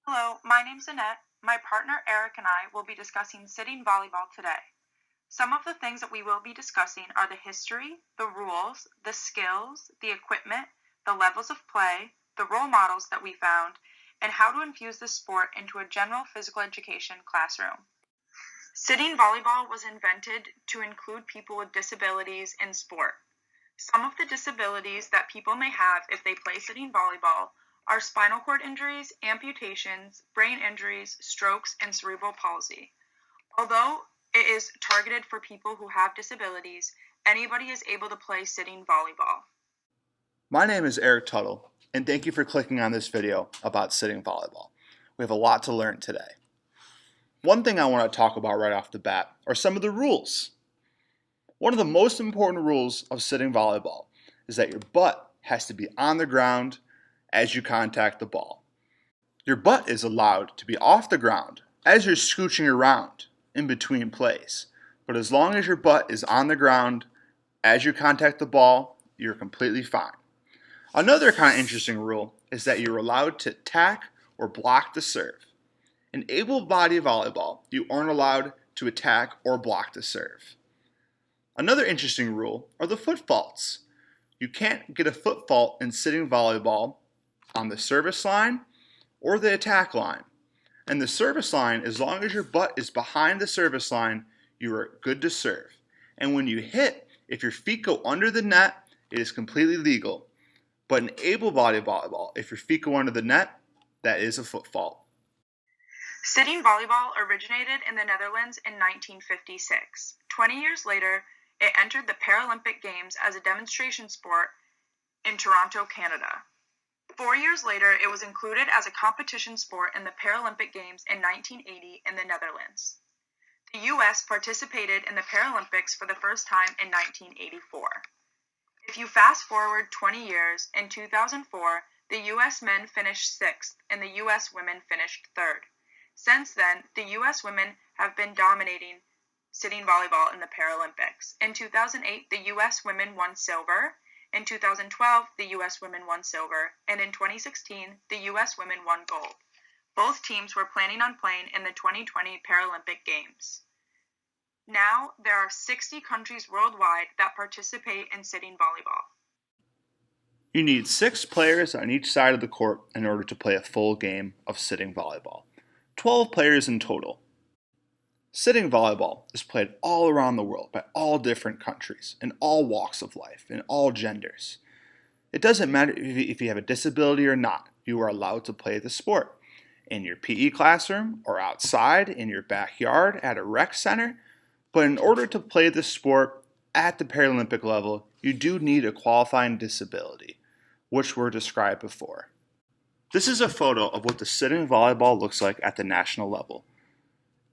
Hello, my name's Annette. My partner Eric and I will be discussing sitting volleyball today. Some of the things that we will be discussing are the history, the rules, the skills, the equipment, the levels of play, the role models that we found, and how to infuse this sport into a general physical education classroom. Sitting volleyball was invented to include people with disabilities in sport. Some of the disabilities that people may have if they play sitting volleyball are spinal cord injuries, amputations, brain injuries, strokes, and cerebral palsy. Although it is targeted for people who have disabilities, anybody is able to play sitting volleyball. My name is Eric Tuttle, and thank you for clicking on this video about sitting volleyball. We have a lot to learn today. One thing I want to talk about right off the bat are some of the rules. One of the most important rules of sitting volleyball is that your butt has to be on the ground as you contact the ball. Your butt is allowed to be off the ground as you're scooching around in between plays, but as long as your butt is on the ground as you contact the ball, you're completely fine. Another kind of interesting rule is that you're allowed to attack or block the serve. In able-bodied volleyball, you aren't allowed to attack or block the serve. Another interesting rule are the foot faults. You can't get a foot fault in sitting volleyball on the service line or the attack line. And the service line, as long as your butt is behind the service line, you are good to serve. And when you hit, if your feet go under the net, it is completely legal. But in able-bodied volleyball, if your feet go under the net, that is a foot fault. Sitting volleyball originated in the Netherlands in 1956. 20 years later, it entered the Paralympic Games as a demonstration sport in Toronto, Canada. 4 years later, it was included as a competition sport in the Paralympic Games in 1980 in the Netherlands. The U.S. participated in the Paralympics for the first time in 1984. If you fast forward 20 years, in 2004, the U.S. men finished sixth and the U.S. women finished third. Since then, the U.S. women have been dominating sitting volleyball in the Paralympics. In 2008, the U.S. women won silver. In 2012, the U.S. women won silver. And in 2016, the U.S. women won gold. Both teams were planning on playing in the 2020 Paralympic Games. Now, there are 60 countries worldwide that participate in sitting volleyball. You need 6 players on each side of the court in order to play a full game of sitting volleyball. 12 players in total. Sitting volleyball is played all around the world by all different countries, in all walks of life, in all genders. It doesn't matter if you have a disability or not, you are allowed to play the sport. In your PE classroom or outside, in your backyard, at a rec center. But in order to play the sport at the Paralympic level, you do need a qualifying disability, which were described before. This is a photo of what the sitting volleyball looks like at the national level.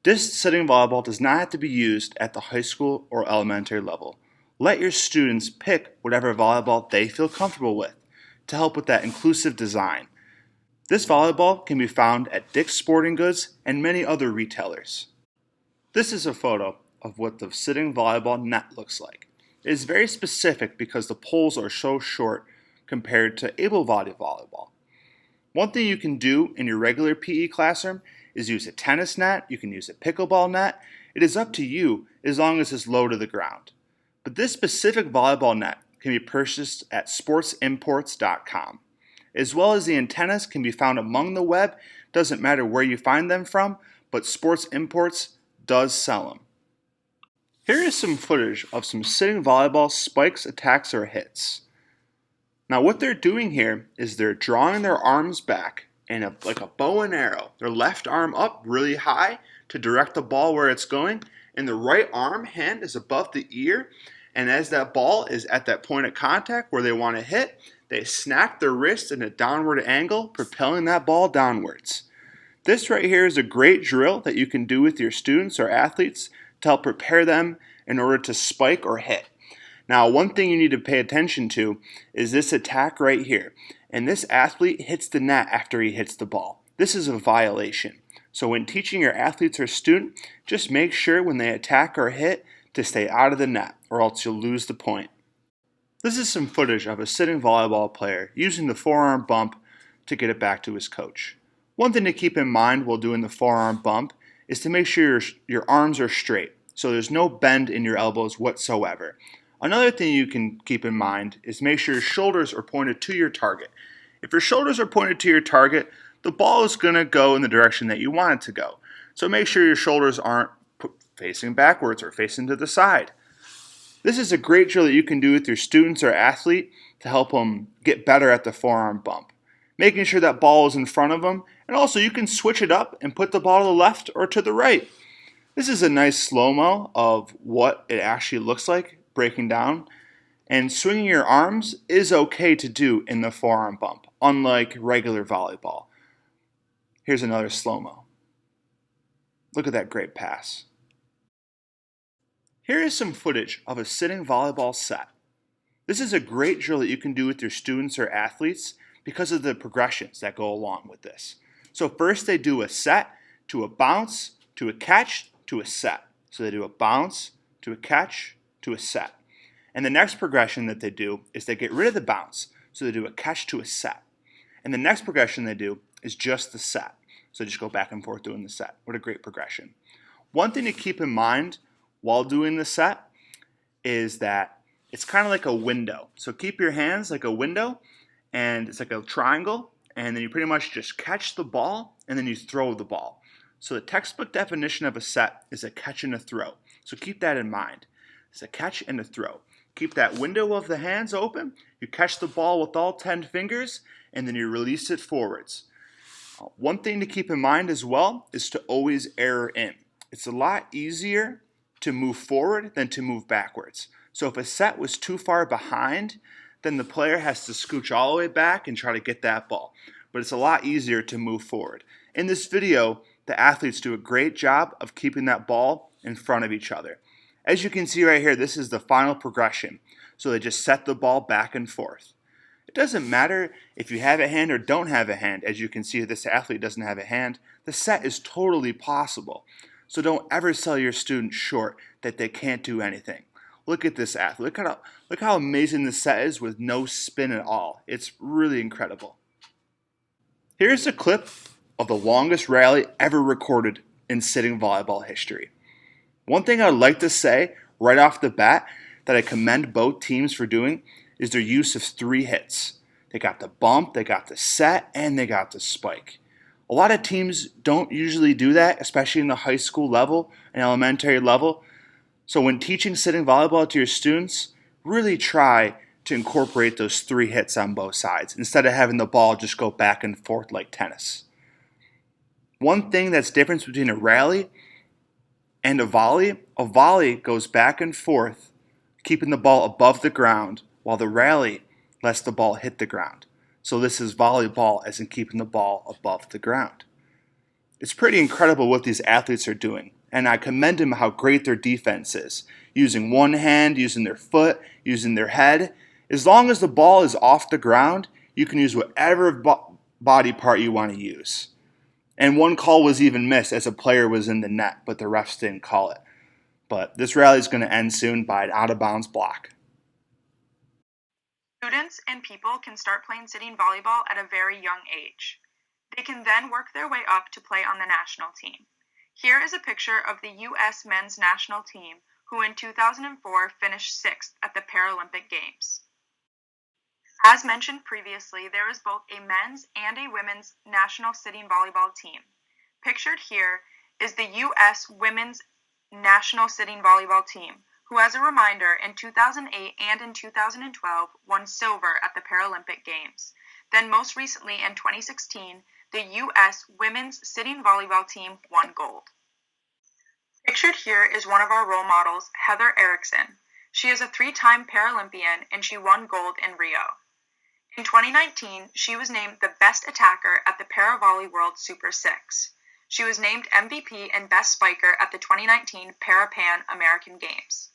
This sitting volleyball does not have to be used at the high school or elementary level. Let your students pick whatever volleyball they feel comfortable with to help with that inclusive design. This volleyball can be found at Dick's Sporting Goods and many other retailers. This is a photo of what the sitting volleyball net looks like. It is very specific because the poles are so short compared to able-bodied volleyball. One thing you can do in your regular PE classroom is use a tennis net, you can use a pickleball net. It is up to you as long as it's low to the ground. But this specific volleyball net can be purchased at sportsimports.com. As well as the antennas can be found among the web, doesn't matter where you find them from, but Sports Imports does sell them. Here is some footage of some sitting volleyball spikes, attacks, or hits. Now what they're doing here is they're drawing their arms back and like a bow and arrow. Their left arm up really high to direct the ball where it's going, and the right arm hand is above the ear, and as that ball is at that point of contact where they want to hit, they snap their wrist in a downward angle, propelling that ball downwards. This right here is a great drill that you can do with your students or athletes to help prepare them in order to spike or hit. Now, one thing you need to pay attention to is this attack right here. And this athlete hits the net after he hits the ball. This is a violation. So when teaching your athletes or student, just make sure when they attack or hit to stay out of the net, or else you'll lose the point. This is some footage of a sitting volleyball player using the forearm bump to get it back to his coach. One thing to keep in mind while doing the forearm bump is to make sure your arms are straight, so there's no bend in your elbows whatsoever. Another thing you can keep in mind is make sure your shoulders are pointed to your target. If your shoulders are pointed to your target, the ball is going to go in the direction that you want it to go. So make sure your shoulders aren't facing backwards or facing to the side. This is a great drill that you can do with your students or athlete to help them get better at the forearm bump. Making sure that ball is in front of them, and also you can switch it up and put the ball to the left or to the right. This is a nice slow-mo of what it actually looks like breaking down. And swinging your arms is okay to do in the forearm bump, unlike regular volleyball. Here's another slow-mo. Look at that great pass. Here is some footage of a sitting volleyball set. This is a great drill that you can do with your students or athletes because of the progressions that go along with this. So first they do a set, to a bounce, to a catch, to a set. So they do a bounce, to a catch, to a set. And the next progression that they do is they get rid of the bounce. So they do a catch to a set. And the next progression they do is just the set. So they just go back and forth doing the set. What a great progression. One thing to keep in mind while doing the set is that it's kind of like a window. So keep your hands like a window, and it's like a triangle, and then you pretty much just catch the ball and then you throw the ball. So the textbook definition of a set is a catch and a throw. So keep that in mind. It's a catch and a throw. Keep that window of the hands open, you catch the ball with all 10 fingers, and then you release it forwards. One thing to keep in mind as well is to always error in. It's a lot easier to move forward than to move backwards. So if a set was too far behind, then the player has to scooch all the way back and try to get that ball. But it's a lot easier to move forward. In this video, the athletes do a great job of keeping that ball in front of each other. As you can see right here, this is the final progression. So they just set the ball back and forth. It doesn't matter if you have a hand or don't have a hand. As you can see, this athlete doesn't have a hand. The set is totally possible. So don't ever sell your students short that they can't do anything. Look at this athlete. Look how amazing this set is with no spin at all. It's really incredible. Here's a clip of the longest rally ever recorded in sitting volleyball history. One thing I'd like to say right off the bat that I commend both teams for doing is their use of 3 hits. They got the bump, they got the set, and they got the spike. A lot of teams don't usually do that, especially in the high school level and elementary level. So when teaching sitting volleyball to your students, really try to incorporate those 3 hits on both sides instead of having the ball just go back and forth like tennis. One thing that's different between a rally and a volley goes back and forth, keeping the ball above the ground, while the rally lets the ball hit the ground. So this is volleyball as in keeping the ball above the ground. It's pretty incredible what these athletes are doing, and I commend them how great their defense is. Using one hand, using their foot, using their head. As long as the ball is off the ground, you can use whatever body part you want to use. And one call was even missed as a player was in the net, but the refs didn't call it. But this rally is going to end soon by an out-of-bounds block. Students and people can start playing sitting volleyball at a very young age. They can then work their way up to play on the national team. Here is a picture of the U.S. men's national team, who in 2004 finished 6th at the Paralympic Games. As mentioned previously, there is both a men's and a women's national sitting volleyball team. Pictured here is the U.S. women's national sitting volleyball team, who, as a reminder, in 2008 and in 2012 won silver at the Paralympic Games. Then most recently in 2016, the U.S. women's sitting volleyball team won gold. Pictured here is one of our role models, Heather Erickson. She is a 3-time Paralympian and she won gold in Rio. In 2019, she was named the best attacker at the Paravolley World Super 6. She was named MVP and best spiker at the 2019 Para-Pan American Games.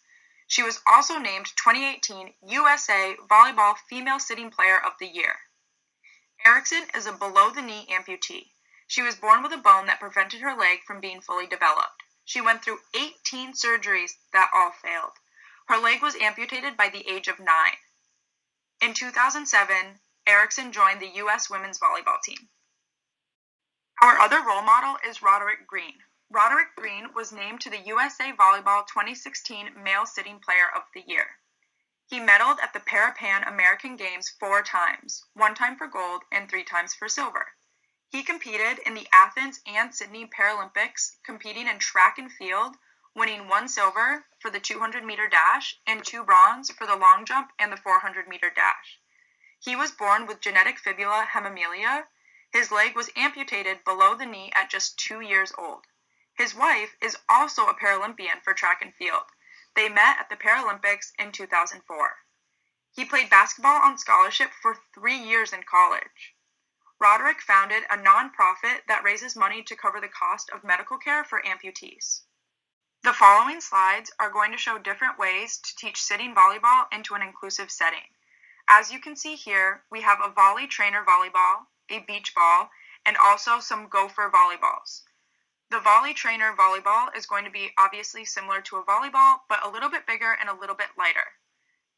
She was also named 2018 USA Volleyball Female Sitting Player of the Year. Erickson is a below-the-knee amputee. She was born with a bone that prevented her leg from being fully developed. She went through 18 surgeries that all failed. Her leg was amputated by the age of 9. In 2007, Erickson joined the U.S. women's volleyball team. Our other role model is Roderick Green. Roderick Green was named to the USA Volleyball 2016 Male Sitting Player of the Year. He medaled at the Para-Pan American Games 4 times, 1 time for gold and 3 times for silver. He competed in the Athens and Sydney Paralympics, competing in track and field, winning 1 silver for the 200-meter dash and 2 bronze for the long jump and the 400-meter dash. He was born with genetic fibula hemimelia. His leg was amputated below the knee at just 2 years old. His wife is also a Paralympian for track and field. They met at the Paralympics in 2004. He played basketball on scholarship for 3 years in college. Roderick founded a nonprofit that raises money to cover the cost of medical care for amputees. The following slides are going to show different ways to teach sitting volleyball into an inclusive setting. As you can see here, we have a volley trainer volleyball, a beach ball, and also some gopher volleyballs. The volley trainer volleyball is going to be obviously similar to a volleyball, but a little bit bigger and a little bit lighter.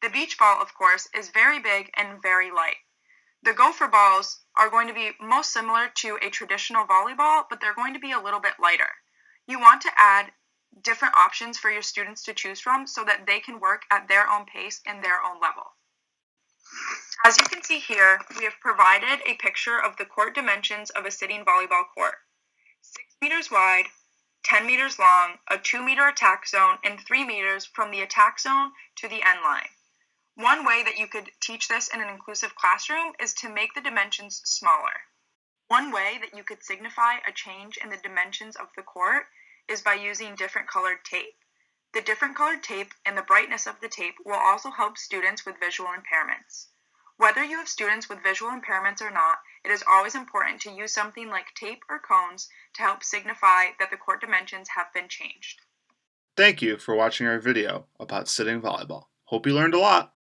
The beach ball, of course, is very big and very light. The gopher balls are going to be most similar to a traditional volleyball, but they're going to be a little bit lighter. You want to add different options for your students to choose from so that they can work at their own pace and their own level. As you can see here, we have provided a picture of the court dimensions of a sitting volleyball court. 6 meters wide, 10 meters long, a 2-meter attack zone, and 3 meters from the attack zone to the end line. One way that you could teach this in an inclusive classroom is to make the dimensions smaller. One way that you could signify a change in the dimensions of the court is by using different colored tape. The different colored tape and the brightness of the tape will also help students with visual impairments. Whether you have students with visual impairments or not, it is always important to use something like tape or cones to help signify that the court dimensions have been changed. Thank you for watching our video about sitting volleyball. Hope you learned a lot.